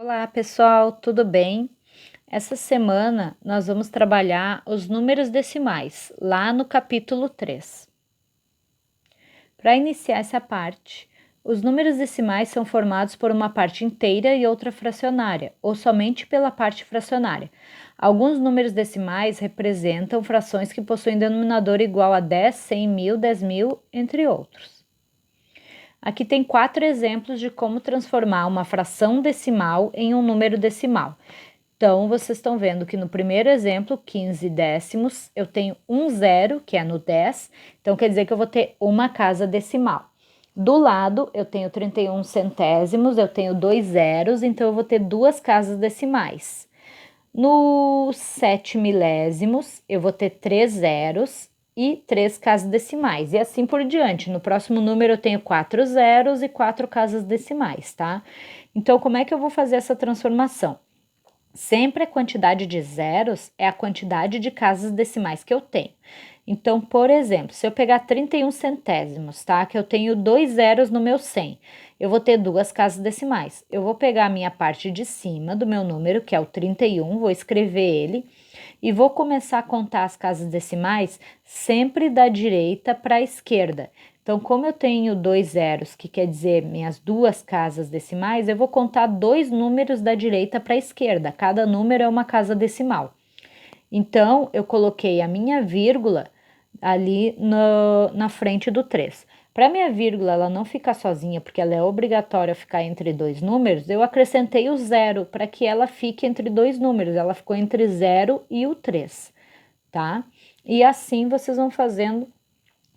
Olá, pessoal, tudo bem? Essa semana nós vamos trabalhar os números decimais, lá no capítulo 3. Para iniciar essa parte, os números decimais são formados por uma parte inteira e outra fracionária, ou somente pela parte fracionária. Alguns números decimais representam frações que possuem denominador igual a 10, 100 mil, 10 mil, entre outros. Aqui tem 4 exemplos de como transformar uma fração decimal em um número decimal. Então, vocês estão vendo que no primeiro exemplo, 15 décimos, eu tenho um zero, que é no 10, então quer dizer que eu vou ter uma casa decimal. Do lado, eu tenho 31 centésimos, eu tenho 2 zeros, então eu vou ter duas casas decimais. No 7 milésimos, eu vou ter 3 zeros e 3 casas decimais, e assim por diante. No próximo número, eu tenho 4 zeros e 4 casas decimais, tá? Então, como é que eu vou fazer essa transformação? Sempre a quantidade de zeros é a quantidade de casas decimais que eu tenho. Então, por exemplo, se eu pegar 31 centésimos, tá? Que eu tenho 2 zeros no meu 100, eu vou ter duas casas decimais. Eu vou pegar a minha parte de cima do meu número, que é o 31, vou escrever ele e vou começar a contar as casas decimais sempre da direita para a esquerda. Então, como eu tenho 2 zeros, que quer dizer minhas duas casas decimais, eu vou contar 2 números da direita para a esquerda. Cada número é uma casa decimal. Então, eu coloquei a minha vírgula ali na frente do 3. Para minha vírgula ela não ficar sozinha, porque ela é obrigatória ficar entre dois números, eu acrescentei o zero para que ela fique entre dois números. Ela ficou entre 0 e o 3, tá? E assim vocês vão fazendo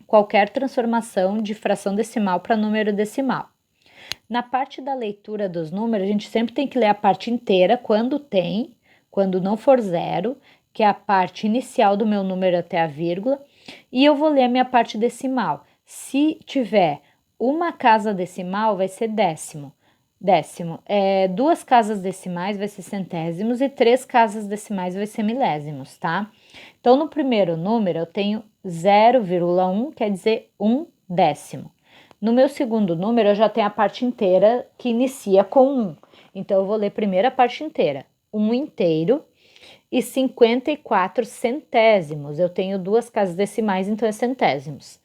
qualquer transformação de fração decimal para número decimal. Na parte da leitura dos números, a gente sempre tem que ler a parte inteira quando não for zero, que é a parte inicial do meu número até a vírgula, e eu vou ler a minha parte decimal. Se tiver uma casa decimal, vai ser décimo. Duas casas decimais vai ser centésimos e 3 casas decimais vai ser milésimos, tá? Então, no primeiro número, eu tenho 0,1, quer dizer 1 décimo. No meu segundo número, eu já tenho a parte inteira que inicia com 1. Então, eu vou ler primeiro a parte inteira. 1 inteiro e 54 centésimos. Eu tenho duas casas decimais, então é centésimos.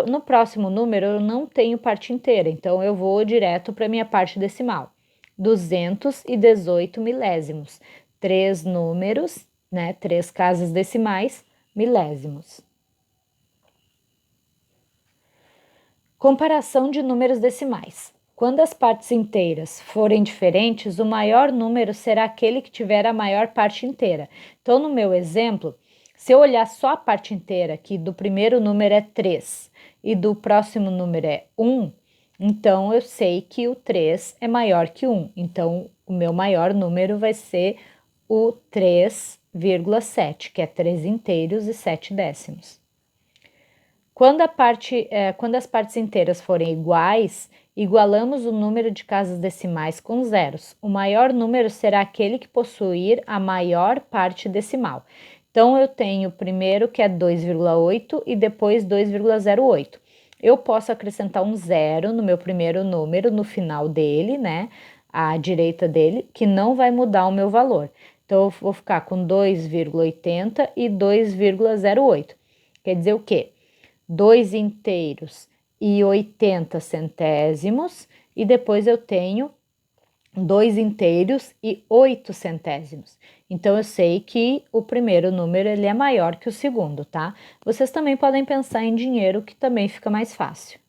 No próximo número, eu não tenho parte inteira, então eu vou direto para a minha parte decimal. 218 milésimos. 3 números, né? 3 casas decimais, milésimos. Comparação de números decimais. Quando as partes inteiras forem diferentes, o maior número será aquele que tiver a maior parte inteira. Então, no meu exemplo, se eu olhar só a parte inteira, que do primeiro número é 3 e do próximo número é 1, então eu sei que o 3 é maior que 1. Então, o meu maior número vai ser o 3,7, que é 3 inteiros e 7 décimos. Quando as partes inteiras forem iguais, igualamos o número de casas decimais com zeros. O maior número será aquele que possuir a maior parte decimal. Então, eu tenho o primeiro que é 2,8 e depois 2,08. Eu posso acrescentar um zero no meu primeiro número, no final dele, né? À direita dele, que não vai mudar o meu valor. Então, eu vou ficar com 2,80 e 2,08. Quer dizer o quê? 2 inteiros e 80 centésimos, e depois eu tenho 2 inteiros e 8 centésimos. Então, eu sei que o primeiro número ele é maior que o segundo, tá? Vocês também podem pensar em dinheiro, que também fica mais fácil.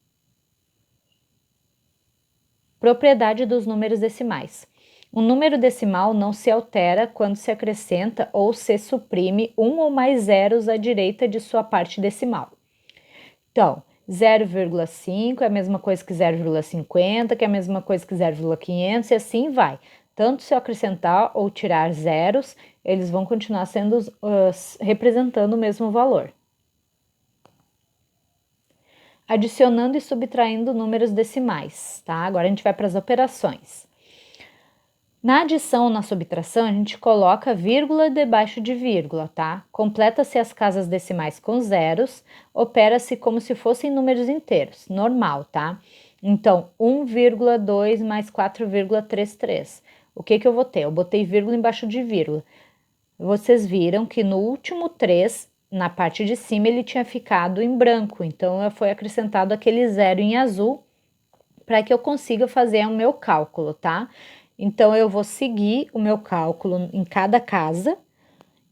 Propriedade dos números decimais. Um número decimal não se altera quando se acrescenta ou se suprime um ou mais zeros à direita de sua parte decimal. Então, 0,5 é a mesma coisa que 0,50, que é a mesma coisa que 0,500 e assim vai. Tanto se eu acrescentar ou tirar zeros, eles vão continuar sendo representando o mesmo valor. Adicionando e subtraindo números decimais, tá? Agora a gente vai para as operações. Na adição ou na subtração, a gente coloca vírgula debaixo de vírgula, tá? Completa-se as casas decimais com zeros, opera-se como se fossem números inteiros, normal, tá? Então, 1,2 mais 4,33. o que que eu vou ter? Eu botei vírgula embaixo de vírgula. Vocês viram que no último 3, na parte de cima, ele tinha ficado em branco, então foi acrescentado aquele 0 em azul para que eu consiga fazer o meu cálculo, tá? Então, eu vou seguir o meu cálculo em cada casa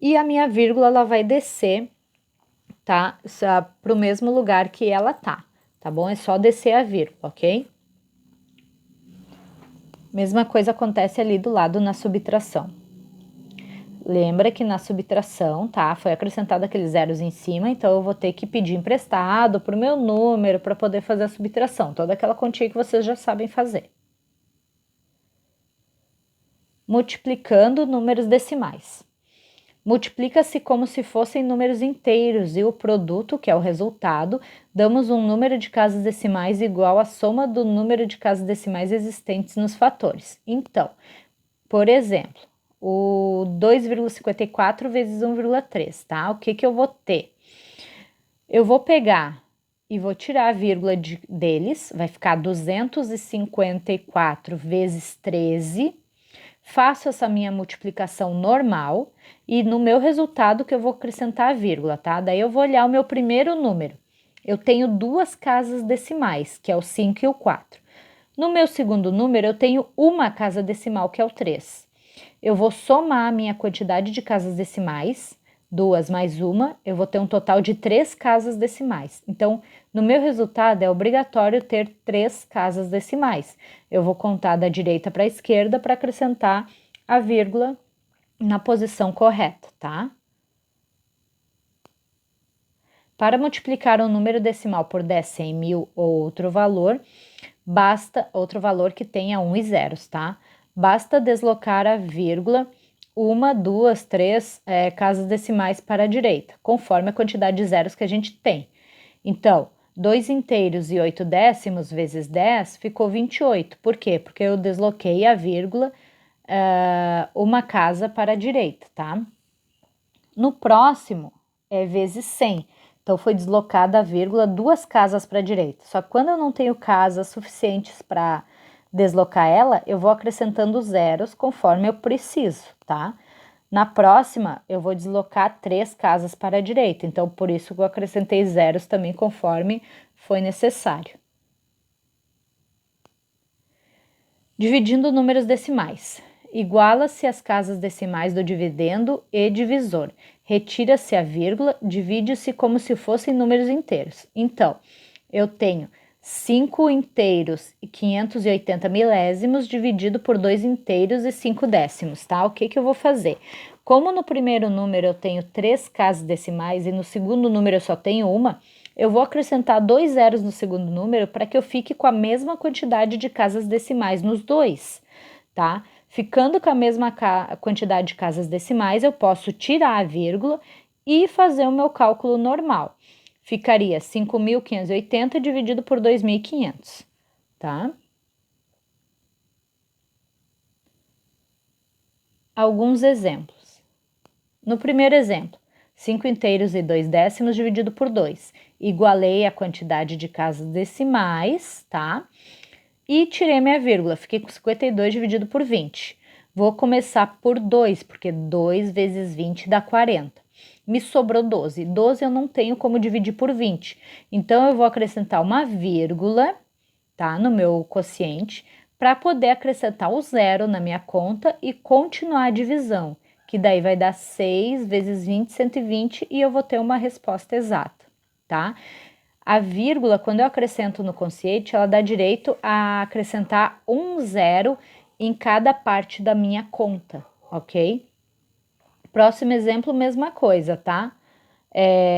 e a minha vírgula ela vai descer, tá? Para o mesmo lugar que ela tá bom? É só descer a vírgula, ok? Mesma coisa acontece ali do lado na subtração. Lembra que na subtração, tá? Foi acrescentado aqueles zeros em cima, então eu vou ter que pedir emprestado pro meu número para poder fazer a subtração. Toda aquela continha que vocês já sabem fazer. Multiplicando números decimais. Multiplica-se como se fossem números inteiros e o produto, que é o resultado, damos um número de casas decimais igual à soma do número de casas decimais existentes nos fatores. Então, por exemplo, o 2,54 vezes 1,3, tá? O que que eu vou ter? Eu vou pegar e vou tirar a vírgula deles, vai ficar 254 vezes 13. Faço essa minha multiplicação normal e no meu resultado que eu vou acrescentar a vírgula, tá? Daí eu vou olhar o meu primeiro número. Eu tenho 2 casas decimais, que é o 5 e o 4. No meu segundo número, eu tenho uma casa decimal, que é o 3. Eu vou somar a minha quantidade de casas decimais, 2 mais uma, eu vou ter um total de 3 casas decimais. Então, no meu resultado, é obrigatório ter 3 casas decimais. Eu vou contar da direita para a esquerda para acrescentar a vírgula na posição correta, tá? Para multiplicar um número decimal por 10, 100, 1000 ou outro valor, basta outro valor que tenha 1 e zeros, tá? Basta deslocar a vírgula 1, 2, 3 casas decimais para a direita, conforme a quantidade de zeros que a gente tem. Então, 2 inteiros e 8 décimos vezes 10 ficou 28. Por quê? Porque eu desloquei a vírgula uma casa para a direita, tá? No próximo é vezes 100. Então, foi deslocada a vírgula 2 casas para a direita. Só que quando eu não tenho casas suficientes para deslocar ela, eu vou acrescentando zeros conforme eu preciso, tá? Na próxima, eu vou deslocar 3 casas para a direita, então por isso eu acrescentei zeros também conforme foi necessário. Dividindo números decimais. Iguala-se as casas decimais do dividendo e divisor. Retira-se a vírgula, divide-se como se fossem números inteiros. Então, eu tenho 5 inteiros e 580 milésimos dividido por 2 inteiros e 5 décimos, tá? O que que eu vou fazer? Como no primeiro número eu tenho 3 casas decimais e no segundo número eu só tenho uma, eu vou acrescentar 2 zeros no segundo número para que eu fique com a mesma quantidade de casas decimais nos dois, tá? Ficando com a mesma quantidade de casas decimais, eu posso tirar a vírgula e fazer o meu cálculo normal. Ficaria 5.580 dividido por 2.500, tá? Alguns exemplos. No primeiro exemplo, 5 inteiros e 2 décimos dividido por 2. Igualei a quantidade de casas decimais, tá? E tirei minha vírgula, fiquei com 52 dividido por 20. Vou começar por 2, porque 2 vezes 20 dá 40. Me sobrou 12. 12 eu não tenho como dividir por 20. Então, eu vou acrescentar uma vírgula, tá? No meu quociente, para poder acrescentar o zero na minha conta e continuar a divisão, que daí vai dar 6 vezes 20, 120, e eu vou ter uma resposta exata, tá? A vírgula, quando eu acrescento no quociente, ela dá direito a acrescentar um zero em cada parte da minha conta, ok? Próximo exemplo, mesma coisa, tá?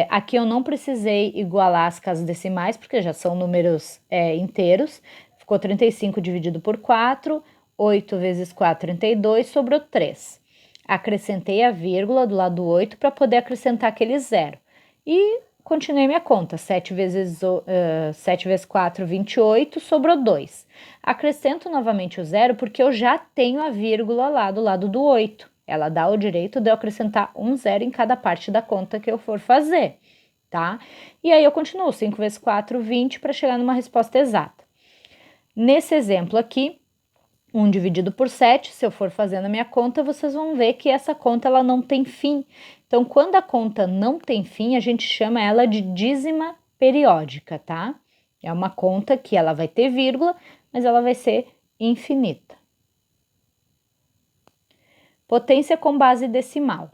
Aqui eu não precisei igualar as casas decimais, porque já são números inteiros. Ficou 35 dividido por 4, 8 vezes 4, 32, sobrou 3. Acrescentei a vírgula do lado do 8 para poder acrescentar aquele zero. E continuei minha conta, 7 vezes 4, 28, sobrou 2. Acrescento novamente o zero porque eu já tenho a vírgula lá do lado do 8. Ela dá o direito de eu acrescentar um zero em cada parte da conta que eu for fazer, tá? E aí eu continuo, 5 vezes 4, 20, para chegar numa resposta exata. Nesse exemplo aqui, 1 dividido por 7, se eu for fazendo a minha conta, vocês vão ver que essa conta ela não tem fim. Então, quando a conta não tem fim, a gente chama ela de dízima periódica, tá? É uma conta que ela vai ter vírgula, mas ela vai ser infinita. Potência com base decimal.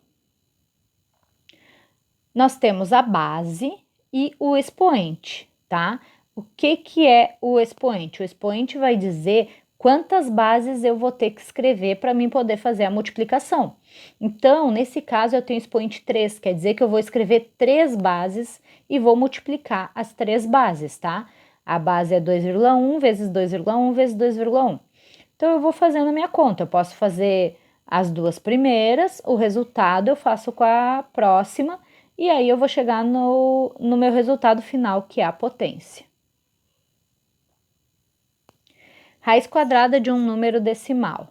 Nós temos a base e o expoente, tá? O que é o expoente? O expoente vai dizer quantas bases eu vou ter que escrever para mim poder fazer a multiplicação. Então, nesse caso, eu tenho expoente 3, quer dizer que eu vou escrever 3 bases e vou multiplicar as 3 bases, tá? A base é 2,1 vezes 2,1 vezes 2,1. Então, eu vou fazendo a minha conta. Eu posso fazer as 2 primeiras, o resultado eu faço com a próxima, e aí eu vou chegar no meu resultado final, que é a potência. Raiz quadrada de um número decimal.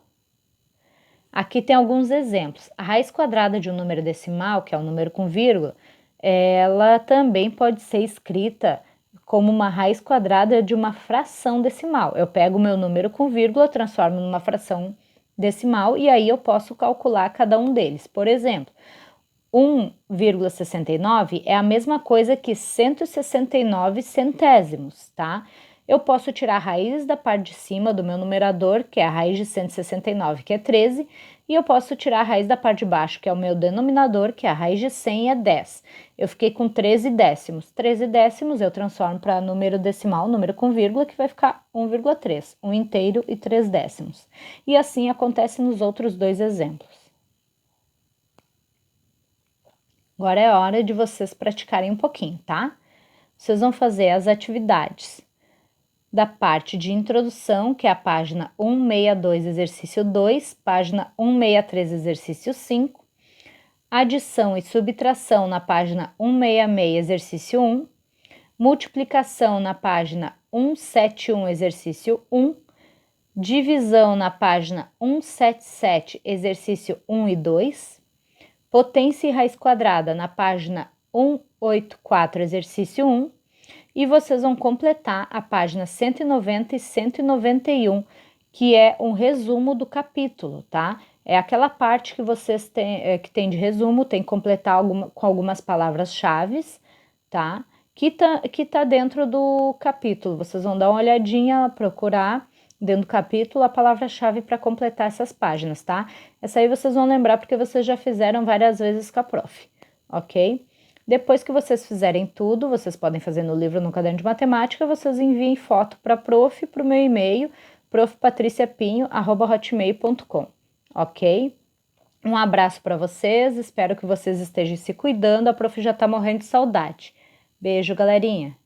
Aqui tem alguns exemplos. A raiz quadrada de um número decimal, que é um número com vírgula, ela também pode ser escrita como uma raiz quadrada de uma fração decimal. Eu pego o meu número com vírgula, transformo numa fração decimal e aí eu posso calcular cada um deles. Por exemplo, 1,69 é a mesma coisa que 169 centésimos, tá? Eu posso tirar a raiz da parte de cima do meu numerador, que é a raiz de 169, que é 13, e eu posso tirar a raiz da parte de baixo, que é o meu denominador, que é a raiz de 100, é 10. Eu fiquei com 13 décimos. 13 décimos eu transformo para número decimal, número com vírgula, que vai ficar 1,3, 1 inteiro e 3 décimos. E assim acontece nos outros dois exemplos. Agora é hora de vocês praticarem um pouquinho, tá? Vocês vão fazer as atividades da parte de introdução, que é a página 162, exercício 2, página 163, exercício 5, adição e subtração na página 166, exercício 1, multiplicação na página 171, exercício 1, divisão na página 177, exercício 1 e 2, potência e raiz quadrada na página 184, exercício 1, e vocês vão completar a página 190 e 191, que é um resumo do capítulo, tá? É aquela parte que vocês têm, que tem de resumo, tem que completar com algumas palavras-chave, tá? Que tá dentro do capítulo. Vocês vão dar uma olhadinha, procurar dentro do capítulo a palavra-chave para completar essas páginas, tá? Essa aí vocês vão lembrar porque vocês já fizeram várias vezes com a prof, ok? Depois que vocês fizerem tudo, vocês podem fazer no livro ou no caderno de matemática, vocês enviem foto para a prof, para o meu e-mail, profpatriciapinho@hotmail.com, ok? Um abraço para vocês, espero que vocês estejam se cuidando, a prof já tá morrendo de saudade. Beijo, galerinha!